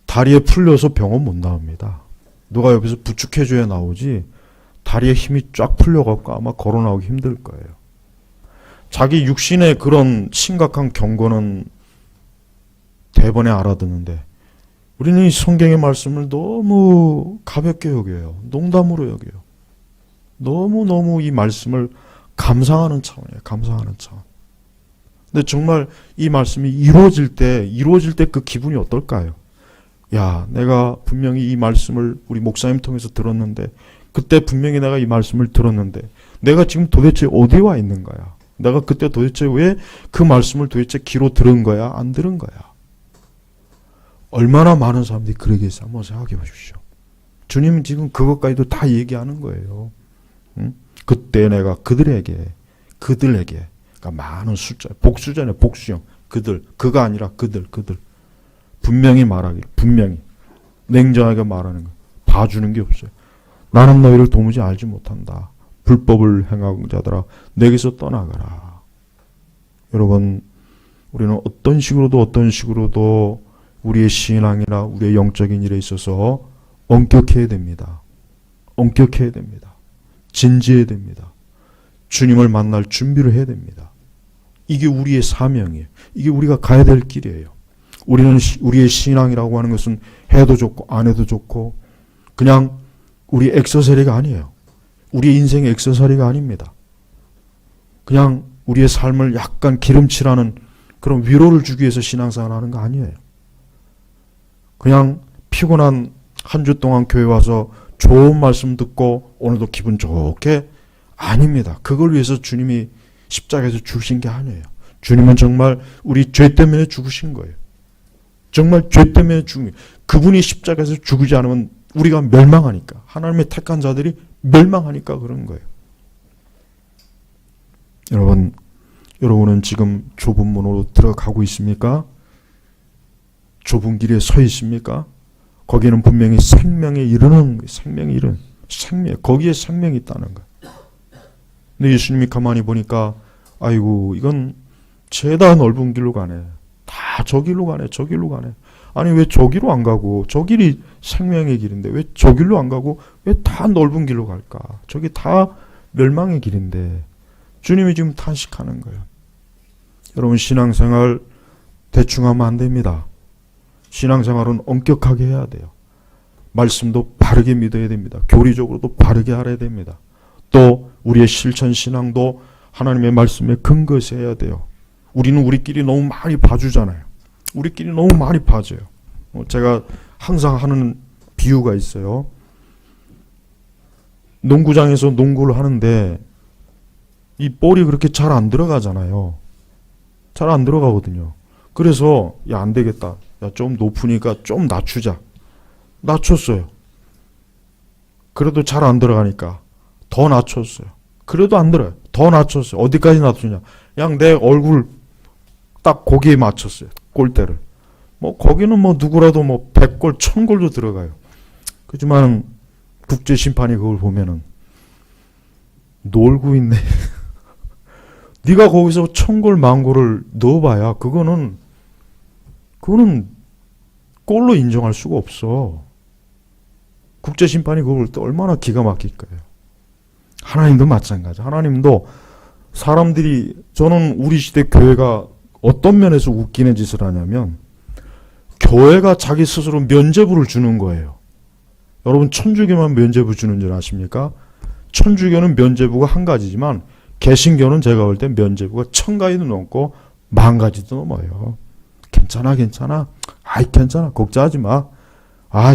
S1: 다리에 풀려서 병원 못 나옵니다. 누가 옆에서 부축해줘야 나오지, 다리에 힘이 쫙 풀려갖고 아마 걸어 나오기 힘들 거예요. 자기 육신의 그런 심각한 경고는 대번에 알아듣는데 우리는 이 성경의 말씀을 너무 가볍게 여겨요. 농담으로 여겨요. 너무너무 이 말씀을 감상하는 차원이에요. 감상하는 차원. 근데 정말 이 말씀이 이루어질 때 그 기분이 어떨까요? 야, 내가 분명히 이 말씀을 우리 목사님 통해서 들었는데, 그때 분명히 내가 이 말씀을 들었는데, 내가 지금 도대체 어디에 와 있는 거야? 내가 그때 도대체 왜 그 말씀을 도대체 귀로 들은 거야? 안 들은 거야? 얼마나 많은 사람들이 그러겠어요? 한번 생각해 보십시오. 주님은 지금 그것까지도 다 얘기하는 거예요. 응? 그때 내가 그들에게, 그러니까 많은 숫자, 복수잖아요, 복수형. 그가 아니라 그들. 분명히 말하기를, 분명히. 냉정하게 말하는 거. 봐주는 게 없어요. 나는 너희를 도무지 알지 못한다. 불법을 행하는 자들아, 내게서 떠나가라. 여러분, 우리는 어떤 식으로도 우리의 신앙이나 우리의 영적인 일에 있어서 엄격해야 됩니다. 엄격해야 됩니다. 진지해야 됩니다. 주님을 만날 준비를 해야 됩니다. 이게 우리의 사명이에요. 이게 우리가 가야 될 길이에요. 우리는 우리의 신앙이라고 하는 것은 해도 좋고 안 해도 좋고 그냥 우리 액세서리가 아니에요. 우리의 인생의 액세서리가 아닙니다. 그냥 우리의 삶을 약간 기름칠하는 그런 위로를 주기 위해서 신앙생활 하는 거 아니에요. 그냥 피곤한 한 주 동안 교회 와서 좋은 말씀 듣고 오늘도 기분 좋게 아닙니다. 그걸 위해서 주님이 십자가에서 죽으신 게 아니에요. 주님은 정말 우리 죄 때문에 죽으신 거예요. 정말 죄 때문에 죽은 거예요. 그분이 십자가에서 죽지 않으면 우리가 멸망하니까, 하나님의 택한 자들이 멸망하니까 그런 거예요. 여러분은 지금 좁은 문으로 들어가고 있습니까? 좁은 길에 서 있습니까? 거기에는 분명히 생명에 이르는 거예요. 거기에 생명이 있다는 거예요. 근데 예수님이 가만히 보니까 아이고 이건 죄다 넓은 길로 가네. 다 저 길로 가네. 아니 왜 저 길로 안 가고, 저 길이 생명의 길인데 왜 저 길로 안 가고 왜 다 넓은 길로 갈까? 저기 다 멸망의 길인데. 주님이 지금 탄식하는 거예요. 여러분, 신앙생활 대충 하면 안 됩니다. 신앙생활은 엄격하게 해야 돼요. 말씀도 바르게 믿어야 됩니다. 교리적으로도 바르게 알아야 됩니다. 또 우리의 실천 신앙도 하나님의 말씀에 근거해서 해야 돼요. 우리는 우리끼리 너무 많이 봐주잖아요. 우리끼리 너무 많이 봐줘요. 제가 항상 하는 비유가 있어요. 농구장에서 농구를 하는데 이 볼이 그렇게 잘 안 들어가잖아요. 잘 안 들어가거든요. 그래서 야, 안 되겠다. 야, 좀 높으니까 좀 낮추자. 낮췄어요. 그래도 잘 안 들어가니까 더 낮췄어요. 그래도 안 들어요. 더 낮췄어요. 어디까지 낮추냐? 그냥 내 얼굴 딱 거기에 맞췄어요. 골대를. 거기는 누구라도 100골, 1000골도 들어가요. 그렇지만 국제 심판이 그걸 보면은 놀고 있네. 네가 거기서 1000골, 10,000골을 넣어봐야 그거는 골로 인정할 수가 없어. 국제 심판이 그걸 또 얼마나 기가 막힐 거예요. 하나님도 마찬가지. 하나님도 저는 우리 시대 교회가 어떤 면에서 웃기는 짓을 하냐면 교회가 자기 스스로 면죄부를 주는 거예요. 여러분, 천주교만 면죄부 주는 줄 아십니까? 천주교는 면죄부가 한 가지지만 개신교는 제가 볼 때 면죄부가 1000가지도 넘고 10,000가지도 넘어요. 괜찮아. 아이, 괜찮아. 걱정하지 마.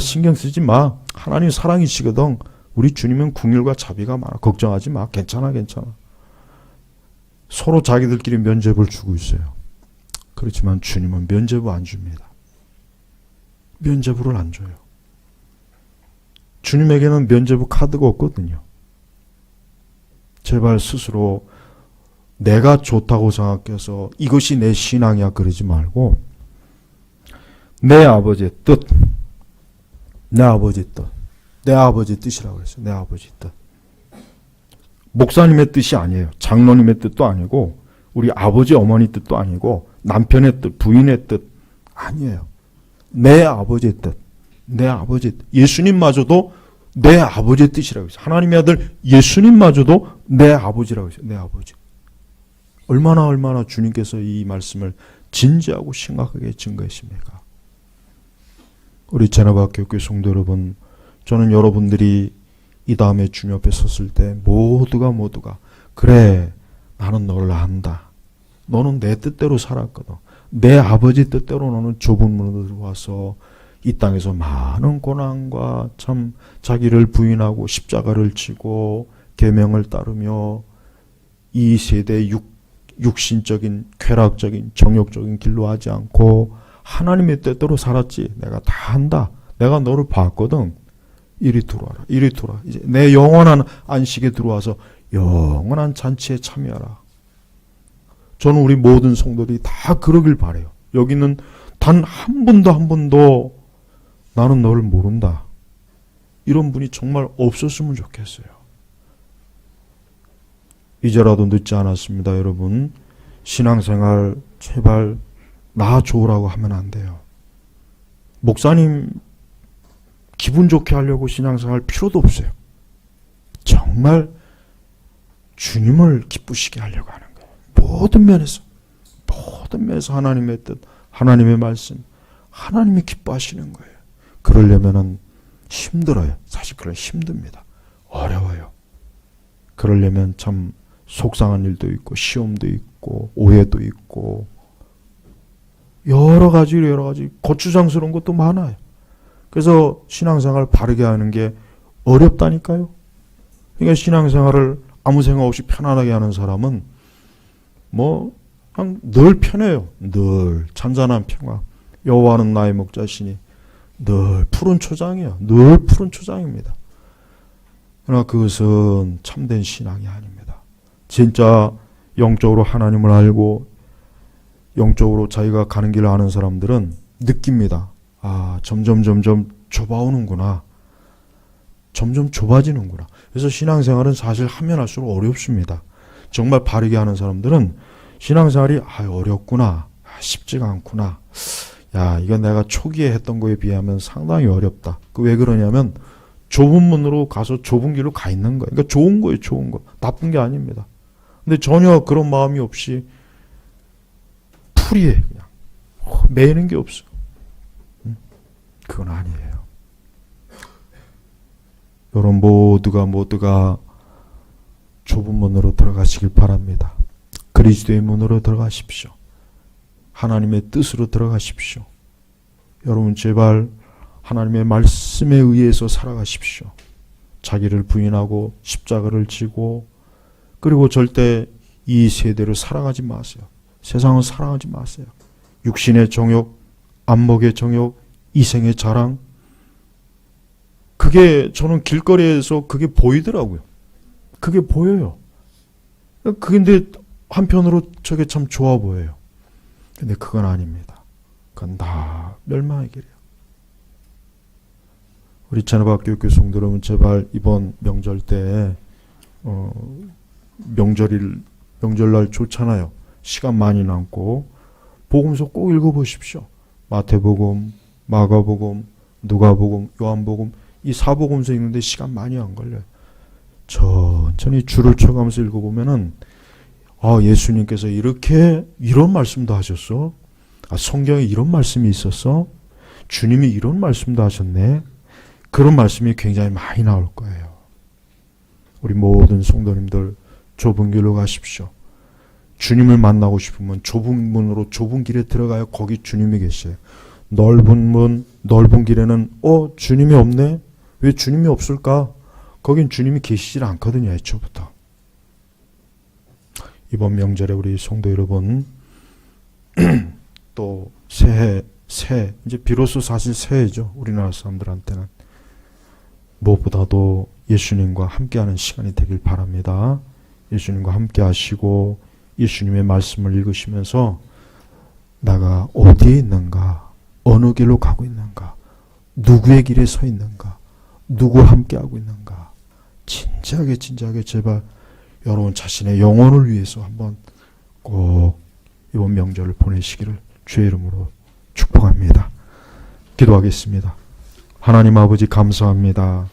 S1: 신경 쓰지 마. 하나님 사랑이시거든. 우리 주님은 긍휼과 자비가 많아. 걱정하지 마. 괜찮아. 서로 자기들끼리 면죄부를 주고 있어요. 그렇지만 주님은 면죄부 안 줍니다. 면죄부를 안 줘요. 주님에게는 면죄부 카드가 없거든요. 제발 스스로 내가 좋다고 생각해서 이것이 내 신앙이야 그러지 말고 내 아버지의 뜻, 내 아버지의 뜻이라고 그랬어요. 내 아버지의 뜻. 목사님의 뜻이 아니에요. 장로님의 뜻도 아니고 우리 아버지 어머니 뜻도 아니고 남편의 뜻, 부인의 뜻 아니에요. 내 아버지의 뜻. 예수님마저도 내 아버지의 뜻이라고 했어요. 하나님의 아들 예수님마저도 내 아버지라고 했어요. 내 아버지. 얼마나 주님께서 이 말씀을 진지하고 심각하게 증거했습니까? 우리 제나바교회 성도 여러분, 저는 여러분들이 이 다음에 주님 앞에 섰을 때 모두가 그래, 나는 너를 안다. 너는 내 뜻대로 살았거든. 내 아버지 뜻대로 너는 좁은 문으로 들어와서 이 땅에서 많은 고난과 참 자기를 부인하고 십자가를 지고 계명을 따르며 이 세대의 육신적인 쾌락적인 정욕적인 길로 하지 않고 하나님의 뜻대로 살았지. 내가 다 한다. 내가 너를 봤거든. 이리 들어와라. 이리 들어와. 이제 내 영원한 안식에 들어와서 영원한 잔치에 참여하라. 저는 우리 모든 성도들이 다 그러길 바라요. 여기는 단 한 분도 나는 너를 모른다. 이런 분이 정말 없었으면 좋겠어요. 이제라도 늦지 않았습니다, 여러분. 신앙생활 제발 나 좋으라고 하면 안 돼요. 목사님 기분 좋게 하려고 신앙생활 필요도 없어요. 정말 주님을 기쁘시게 하려고 하는 거예요. 모든 면에서 하나님의 뜻, 하나님의 말씀, 하나님이 기뻐하시는 거예요. 그러려면은 힘들어요. 사실 그래 힘듭니다. 어려워요. 그러려면 참 속상한 일도 있고 시험도 있고 오해도 있고 여러 가지 고추장스러운 것도 많아요. 그래서 신앙생활 바르게 하는 게 어렵다니까요. 그러니까 신앙생활을 아무 생각 없이 편안하게 하는 사람은 그냥 늘 편해요. 늘 잔잔한 평화. 여호와는 나의 목자시니 늘 푸른 초장이에요. 늘 푸른 초장입니다. 그러나 그것은 참된 신앙이 아닙니다. 진짜 영적으로 하나님을 알고 영적으로 자기가 가는 길을 아는 사람들은 느낍니다. 아, 점점 좁아오는구나. 점점 좁아지는구나. 그래서 신앙생활은 사실 하면 할수록 어렵습니다. 정말 바르게 하는 사람들은 신앙생활이 어렵구나. 쉽지가 않구나. 야, 이건 내가 초기에 했던 거에 비하면 상당히 어렵다. 왜 그러냐면 좁은 문으로 가서 좁은 길로 가 있는 거예요. 그러니까 좋은 거예요, 좋은 거. 나쁜 게 아닙니다. 근데 전혀 그런 마음이 없이 풀이에 그냥 매이는 게 없어. 그건 아니에요. 여러분 모두가 좁은 문으로 들어가시길 바랍니다. 그리스도의 문으로 들어가십시오. 하나님의 뜻으로 들어가십시오. 여러분 제발 하나님의 말씀에 의해서 살아가십시오. 자기를 부인하고 십자가를 지고 그리고 절대 이 세대로 살아가지 마세요. 세상을 사랑하지 마세요. 육신의 정욕, 안목의 정욕, 이생의 자랑 그게 저는 길거리에서 그게 보이더라고요. 그게 보여요. 근데 한편으로 저게 참 좋아 보여요. 근데 그건 아닙니다. 그건 다 멸망의 길이에요. 우리 자녀학교 성도 여러분 제발 이번 명절 때 명절날 좋잖아요. 시간 많이 남고 복음서 꼭 읽어보십시오. 마태복음, 마가복음, 누가복음, 요한복음 이 사복음서 읽는데 시간 많이 안 걸려요. 천천히 줄을 쳐가면서 읽어보면은 예수님께서 이런 말씀도 하셨어? 성경에 이런 말씀이 있었어? 주님이 이런 말씀도 하셨네? 그런 말씀이 굉장히 많이 나올 거예요. 우리 모든 성도님들 좁은 길로 가십시오. 주님을 만나고 싶으면 좁은 문으로 좁은 길에 들어가야 거기 주님이 계셔요. 넓은 문, 넓은 길에는 주님이 없네? 왜 주님이 없을까? 거긴 주님이 계시질 않거든요. 애초부터. 이번 명절에 우리 성도 여러분 또 새해 이제 비로소 사실 새해죠. 우리나라 사람들한테는 무엇보다도 예수님과 함께하는 시간이 되길 바랍니다. 예수님과 함께 하시고 예수님의 말씀을 읽으시면서 나가 어디에 있는가, 어느 길로 가고 있는가, 누구의 길에 서 있는가, 누구와 함께하고 있는가 진지하게 제발 여러분 자신의 영혼을 위해서 한번 꼭 이번 명절을 보내시기를 주의 이름으로 축복합니다. 기도하겠습니다. 하나님 아버지 감사합니다.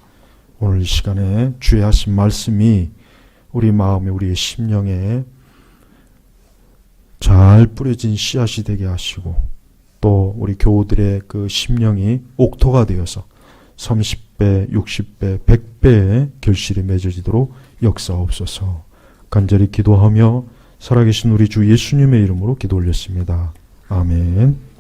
S1: 오늘 이 시간에 주의 하신 말씀이 우리 마음에 우리의 심령에 잘 뿌려진 씨앗이 되게 하시고 또 우리 교우들의 그 심령이 옥토가 되어서 30배, 60배, 100배의 결실이 맺어지도록 역사옵소서. 간절히 기도하며 살아계신 우리 주 예수님의 이름으로 기도 올렸습니다. 아멘.